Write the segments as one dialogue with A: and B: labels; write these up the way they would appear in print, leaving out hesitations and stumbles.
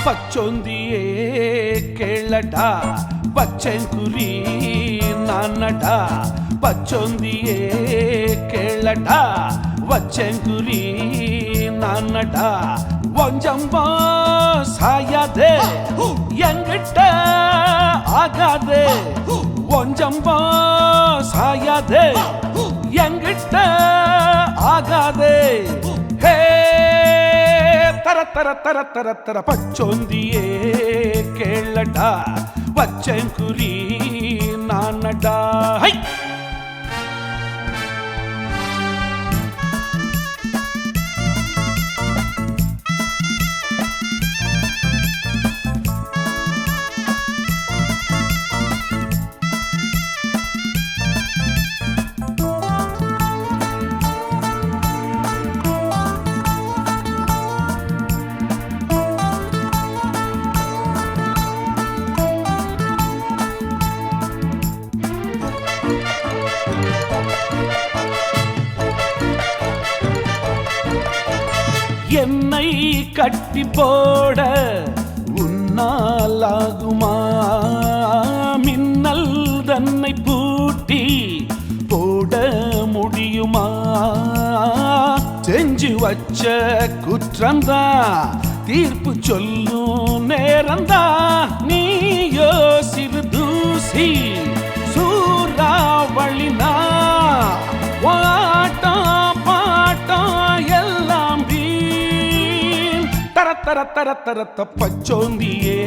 A: பச்சொந்தியே கேளடா பச்சைக்குரி நானடா பச்சொந்தியே கேளடா பச்சைக்குரி நானடா வஞ்சம்பா சாயாதே என்கிட்ட ஆகாதே வஞ்சம்பா சாயாதே என்கிட்ட ஆகாதே ஹே தர தர தர தர தர பச்சொந்தியே கேளடா பச்சைக்குரி நானடா ஹை என்னை கட்டி போட உன்னாலாகுமா மின்னல் தன்னை பூட்டி போட முடியுமா செஞ்சு வச்ச குற்றந்தா தீர்ப்பு சொல்லும் நேரந்தா நீயோ சிறு தூசி சூறாவளினா வாட்டம் பாட்டம் எல்லாம் தர தர தர பச்சோந்தியே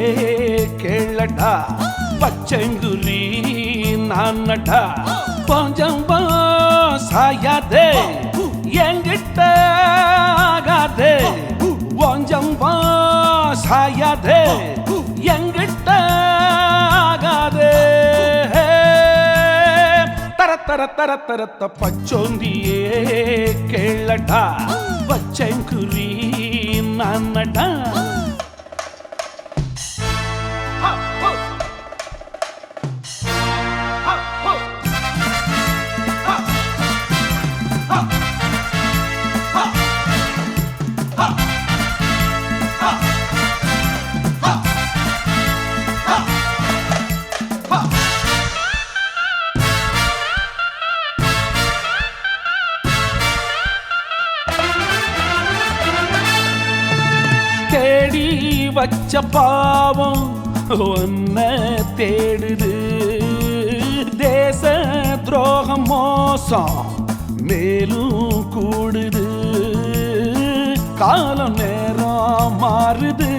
A: கேளடா பச்சைங்குரி நானடா பஞ்சம்பா சாயாதே என்கிட்ட ஆகாதே வஞ்சம்பா சாயாதே என்கிட்ட ஆகாதே தர தர தர தர பச்சோந்தியே கேளடா பச்சைங்குரி நானடா தேடி வச்ச பாவம் ஒன்ன தேடுது தேச துரோகம் மோசம் மேலும் கூடுது காலம் நேரம் மாறுது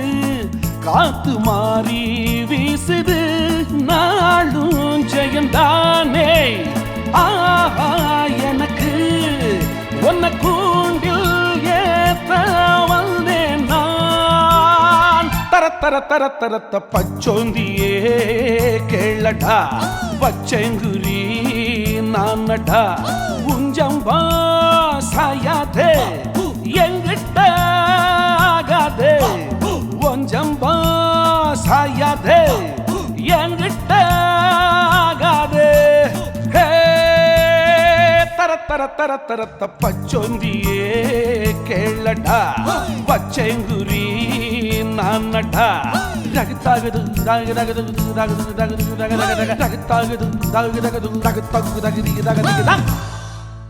A: காத்து மாறி வீசுது நாளும் ஜெயந்தானே ஆஹா எனக்கு உன்னை கூண்டில் ஏத்த வந்தேன் நான் தர தர தர தர பச்சோந்தியே கேளடா பச்சைங்குரி நானடா உஞ்சம்பா சாயாதே என்கிட்ட ஆகாதே ஒஞ்சம்பா சாயாதே என்கிட்ட ஆகாதே தர தர தர தர பச்சோந்தியே கேளடா பச்சைங்குரி நானடா ரகத்தாகுது ரகதகுது ரகதகு ரகதகு ரகதகு ரகத்தாகுது ரகதகு ரகத்தகு ரகதி ரகதகுதான்